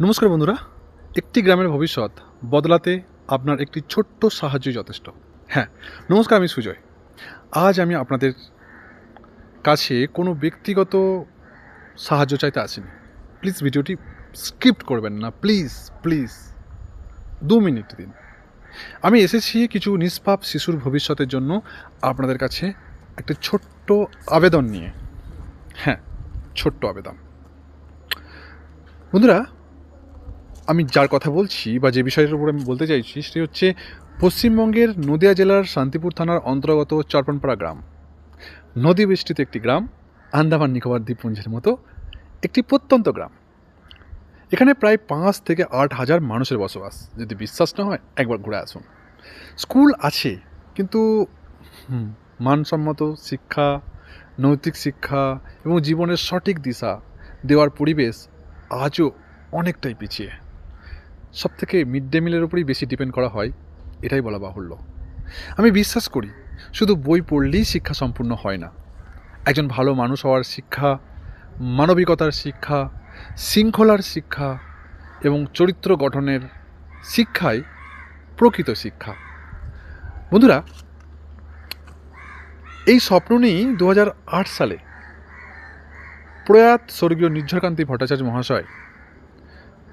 নমস্কার বন্ধুরা, একটি গ্রামের ভবিষ্যৎ বদলাতে আপনার একটি ছোট্ট সাহায্যই যথেষ্ট। হ্যাঁ, নমস্কার, আমি সুজয়। আজ আমি আপনাদের কাছে কোনো ব্যক্তিগত সাহায্য চাইতে আসিনি। প্লিজ ভিডিওটি স্কিপ করবেন না, প্লিজ প্লিজ 2 মিনিট দিন। আমি এসেছি কিছু নিষ্পাপ শিশুর ভবিষ্যতের জন্য আপনাদের কাছে একটা ছোট্ট আবেদন নিয়ে। হ্যাঁ, ছোট্ট আবেদন। বন্ধুরা, আমি যার কথা বলছি বা যে বিষয়ের উপর আমি বলতে চাইছি সেটি হচ্ছে পশ্চিমবঙ্গের নদিয়া জেলার শান্তিপুর থানার অন্তর্গত চরপনপাড়া গ্রাম। নদী বেষ্টিত একটি গ্রাম, আন্দামান নিকোবর দ্বীপপুঞ্জের মতো একটি প্রত্যন্ত গ্রাম। এখানে প্রায় 5 থেকে 8 হাজার মানুষের বসবাস। যদি বিশ্বাস না হয় একবার ঘুরে আসুন। স্কুল আছে, কিন্তু মানসম্মত শিক্ষা, নৈতিক শিক্ষা এবং জীবনের সঠিক দিশা দেওয়ার পরিবেশ আজও অনেকটাই পিছিয়ে। সবথেকে মিড ডে মিলের উপরেই বেশি ডিপেন্ড করা হয়, এটাই বলা বাহুল্য। আমি বিশ্বাস করি শুধু বই পড়লেই শিক্ষা সম্পূর্ণ হয় না। একজন ভালো মানুষ হওয়ার শিক্ষা, মানবিকতার শিক্ষা, শৃঙ্খলার শিক্ষা এবং চরিত্র গঠনের শিক্ষাই প্রকৃত শিক্ষা। বন্ধুরা, এই স্বপ্ন নিয়েই 2008 সালে প্রয়াত স্বর্গীয় নির্ঝরকান্তি ভট্টাচার্য মহাশয়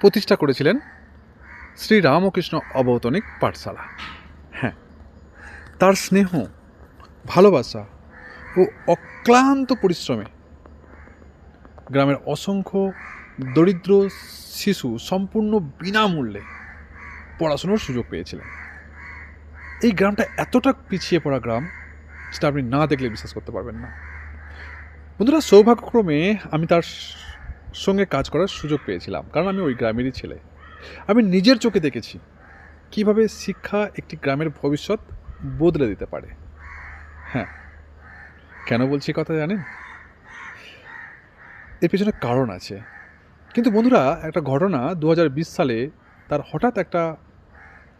প্রতিষ্ঠা করেছিলেন শ্রী রামকৃষ্ণ অবৈতনিক পাঠশালা। হ্যাঁ, তার স্নেহ, ভালোবাসা ও অক্লান্ত পরিশ্রমে গ্রামের অসংখ্য দরিদ্র শিশু সম্পূর্ণ বিনামূল্যে পড়াশোনার সুযোগ পেয়েছিলেন। এই গ্রামটা এতটা পিছিয়ে পড়া গ্রাম, সেটা আপনি না দেখলে বিশ্বাস করতে পারবেন না। বন্ধুরা, সৌভাগ্যক্রমে আমি তার সঙ্গে কাজ করার সুযোগ পেয়েছিলাম, কারণ আমি ওই গ্রামেরই ছেলে। আমি নিজের চোখে দেখেছি কিভাবে শিক্ষা একটি গ্রামের ভবিষ্যৎ বদলে দিতে পারে। হ্যাঁ, কেন বলছি কথা জানেন? এর পেছনে কারণ আছে। কিন্তু বন্ধুরা, একটা ঘটনা 2020 সালে তার হঠাৎ একটা,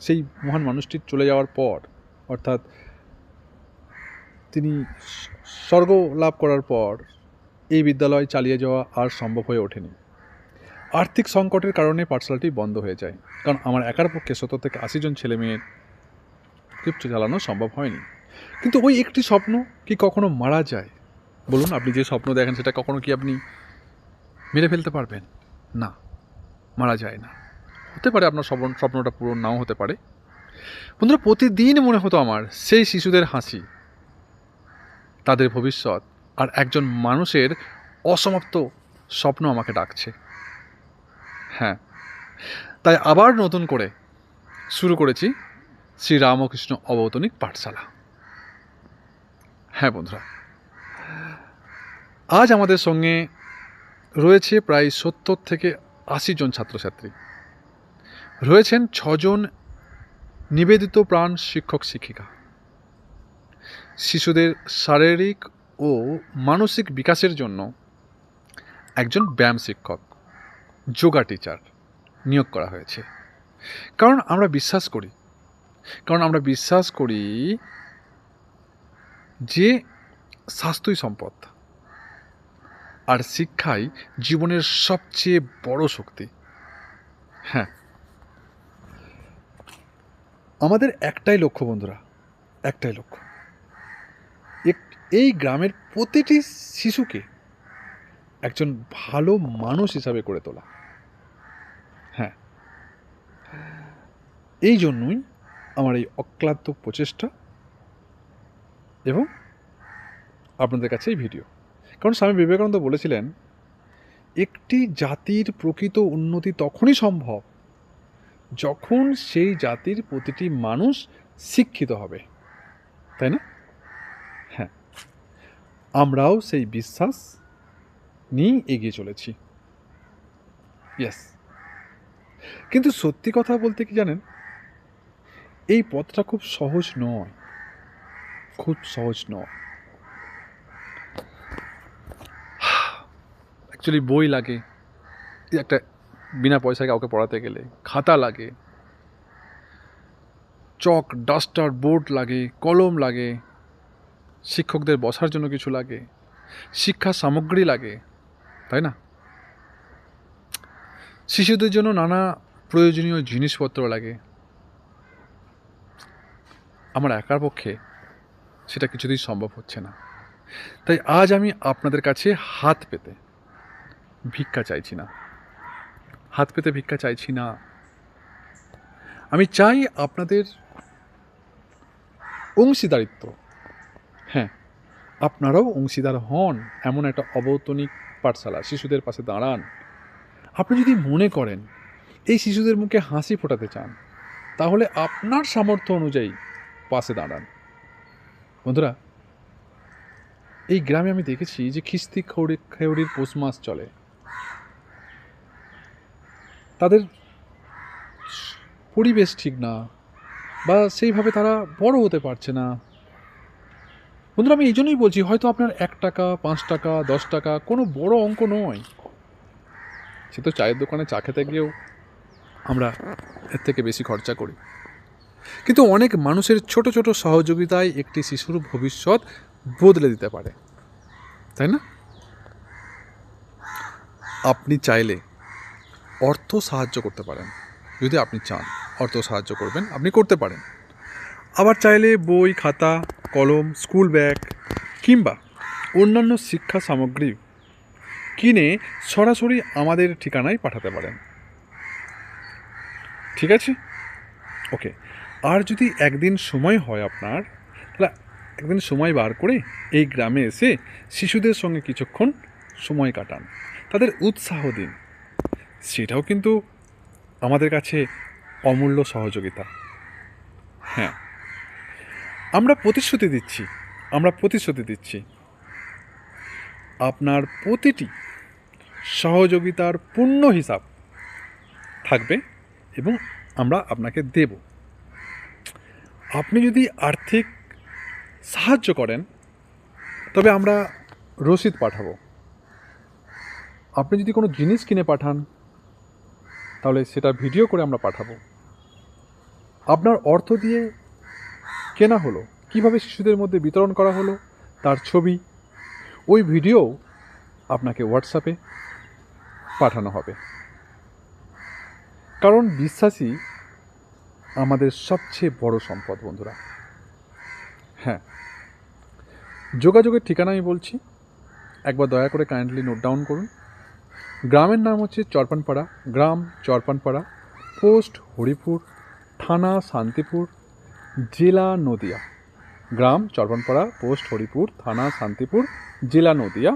সেই মহান মানুষটির চলে যাওয়ার পর, অর্থাৎ তিনি স্বর্গ লাভ করার পর এই বিদ্যালয় চালিয়ে যাওয়া আর সম্ভব হয়ে ওঠেনি। আর্থিক সংকটের কারণে পাঠশালাটি বন্ধ হয়ে যায়, কারণ আমার একার পক্ষে 70 থেকে 80 জন ছেলে মেয়ের চালানো সম্ভব হয়নি। কিন্তু ওই একটি স্বপ্ন কি কখনো মারা যায়? বলুন, আপনি যে স্বপ্ন দেখেন সেটা কখনো কি আপনি মেরে ফেলতে পারবেন? না, মারা যায় না। হতে পারে আপনার স্বপ্নটা পূরণ নাও হতে পারে। বন্ধুরা, প্রতিদিন মনে হতো আমার সেই শিশুদের হাসি, তাদের ভবিষ্যৎ আর একজন মানুষের অসমাপ্ত স্বপ্ন আমাকে ডাকছে। হ্যাঁ, তাই আবার নতুন করে শুরু করেছি শ্রী রামকৃষ্ণ অবৈতনিক পাঠশালা। হ্যাঁ বন্ধুরা, আজ আমাদের সঙ্গে রয়েছে প্রায় 70 থেকে 80 জন ছাত্রছাত্রী। রয়েছেন 6 জন নিবেদিত প্রাণ শিক্ষক শিক্ষিকা। শিশুদের শারীরিক ও মানসিক বিকাশের জন্য একজন ব্যায়াম শিক্ষক, যোগা টিচার নিয়োগ করা হয়েছে। কারণ আমরা বিশ্বাস করি যে স্বাস্থ্যই সম্পদ, আর শিক্ষাই জীবনের সবচেয়ে বড় শক্তি। হ্যাঁ, আমাদের একটাই লক্ষ্য বন্ধুরা, একটাই লক্ষ্য, এই গ্রামের প্রতিটি শিশুকে একজন ভালো মানুষ হিসাবে করে তোলা। হ্যাঁ, এই জন্যই আমার এই অক্লান্ত প্রচেষ্টা এবং আপনাদের কাছে এই ভিডিও। কারণ স্বামী বিবেকানন্দ বলেছিলেন, একটি জাতির প্রকৃত উন্নতি তখনই সম্ভব যখন সেই জাতির প্রতিটি মানুষ শিক্ষিত হবে, তাই না? হ্যাঁ, আমরাও সেই বিশ্বাস নিয়ে এগিয়ে চলেছি। ইয়েস, কিন্তু সত্যি কথা বলতে কি জানেন, এই পথটা খুব সহজ নয়, খুব সহজ নয়। অ্যাকচুয়ালি বই লাগে, একটা বিনা পয়সায় কাউকে পড়াতে গেলে খাতা লাগে, চক, ডাস্টার, বোর্ড লাগে, কলম লাগে, শিক্ষকদের বসার জন্য কিছু লাগে, শিক্ষা সামগ্রী লাগে, তাই না? শিশুদের জন্য নানা প্রয়োজনীয় জিনিসপত্র লাগে। আমার একার পক্ষে সেটা কিছুতেই সম্ভব হচ্ছে না। তাই আজ আমি আপনাদের কাছে হাত পেতে ভিক্ষা চাইছি না, হাত পেতে ভিক্ষা চাইছি না। আমি চাই আপনাদের অংশীদারিত্ব। হ্যাঁ, আপনারাও অংশীদার হন এমন একটা অবৈতনিক পাঠশালা, শিশুদের পাশে দাঁড়ান। আপনি যদি মনে করেন এই শিশুদের মুখে হাসি ফোটাতে চান, তাহলে আপনার সামর্থ্য অনুযায়ী পাশে দাঁড়ান। বন্ধুরা, এই গ্রামে আমি দেখেছি যে খিস্তি খেউড়ির পৌষ মাস চলে, তাদের পরিবেশ ঠিক না, বা সেইভাবে তারা বড় হতে পারছে না। বন্ধুরা, আমি এই জন্যই বলছি, হয়তো আপনার 1 টাকা, 5 টাকা, 10 টাকা কোনো বড় অঙ্ক নয়। সে তো চায়ের দোকানে চা খেতে গিয়েও আমরা এর থেকে বেশি খরচা করি। কিন্তু অনেক মানুষের ছোট ছোট সহযোগিতায় একটি শিশুর ভবিষ্যৎ বদলে দিতে পারে, তাই না? আপনি চাইলে অর্থ সাহায্য করতে পারেন। যদি আপনি চান অর্থ সাহায্য করবেন, আপনি করতে পারেন। আবার চাইলে বই, খাতা, কলম, স্কুল ব্যাগ কিংবা অন্যান্য শিক্ষা সামগ্রী কিনে সরাসরি আমাদের ঠিকানায় পাঠাতে পারেন। ঠিক আছে? ওকে। আর যদি একদিন সময় হয় আপনার, তাহলে একদিন সময় বার করে এই গ্রামে এসে শিশুদের সঙ্গে কিছুক্ষণ সময় কাটান, তাদের উৎসাহ দিন। সেটাও কিন্তু আমাদের কাছে অমূল্য সহযোগিতা। হ্যাঁ, আমরা প্রতিশ্রুতি দিচ্ছি আপনার প্রতিটি সহযোগিতার পূর্ণ হিসাব থাকবে এবং আমরা আপনাকে দেব। আপনি যদি আর্থিক সাহায্য করেন, তবে আমরা রসিদ পাঠাবো। আপনি যদি কোনো জিনিস কিনে পাঠান, তাহলে সেটা ভিডিও করে আমরা পাঠাবো। আপনার অর্থ দিয়ে কেনা হলো, কিভাবে শিশুদের মধ্যে বিতরণ করা হলো তার ছবি, ওই ভিডিও আপনাকে হোয়াটসঅ্যাপে পাঠানো হবে। কারণ বিশ্বাসী আমাদের সবচেয়ে বড় সম্পদ। বন্ধুরা, হ্যাঁ, যোগাযোগের ঠিকানা আমি বলছি, একবার দয়া করে কাইন্ডলি নোট ডাউন করুন। গ্রামের নাম হচ্ছে চরপানপাড়া, গ্রাম চরপানপাড়া, পোস্ট হরিপুর, থানা শান্তিপুর, জেলা নদিয়া। গ্রাম চরপানপাড়া, পোস্ট হরিপুর, থানা শান্তিপুর, জেলা নদিয়া।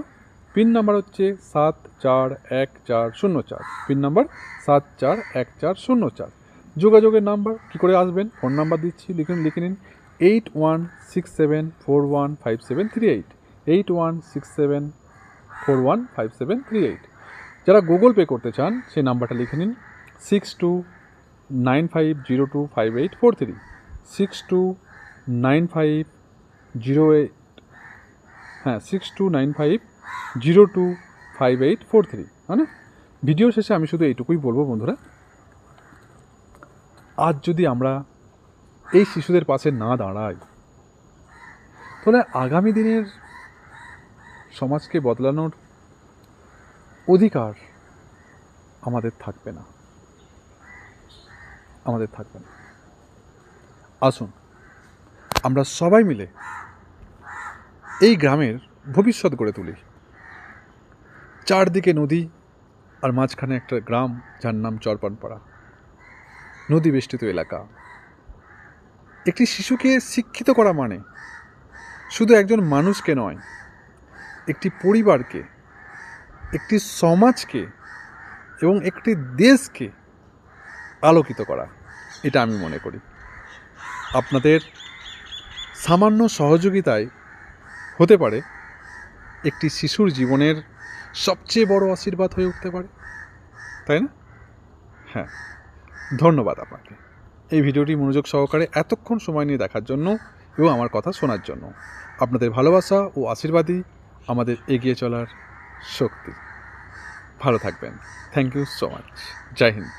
পিন নাম্বার হচ্ছে 741404। Pin number 741404। যোগাযোগের নাম্বার কী করে আসবেন, ফোন নাম্বার দিচ্ছি, লিখে নিন 8167415738, 8167415738। যারা গুগল পে করতে চান সেই নাম্বারটা লিখে নিন 6295025843, 6295025843, হ্যাঁ। ভিডিও শেষে আমি শুধু এইটুকুই বলবো বন্ধুরা, আজ যদি আমরা এই শিশুদের পাশে না দাঁড়াই, তাহলে আগামী দিনের সমাজকে বদলানোর অধিকার আমাদের থাকবে না। আসুন আমরা সবাই মিলে এই গ্রামের ভবিষ্যৎ গড়ে তুলি। চারদিকে নদী আর মাঝখানে একটা গ্রাম যার নাম চরপানপাড়া, নদী বেষ্টিত এলাকা। একটি শিশুকে শিক্ষিত করা মানে শুধু একজন মানুষকে নয়, একটি পরিবারকে, একটি সমাজকে এবং একটি দেশকে আলোকিত করা, এটা আমি মনে করি। আপনাদের সামান্য সহযোগিতায় হতে পারে একটি শিশুর জীবনের সবচেয়ে বড় আশীর্বাদ হয়ে উঠতে পারে, তাই না? হ্যাঁ, ধন্যবাদ আপনাকে এই ভিডিওটি মনোযোগ সহকারে এতক্ষণ সময় নিয়ে দেখার জন্য এবং আমার কথা শোনার জন্য। আপনাদের ভালোবাসা ও আশীর্বাদই আমাদের এগিয়ে চলার শক্তি। ভালো থাকবেন। Thank you so much. জয় হিন্দ।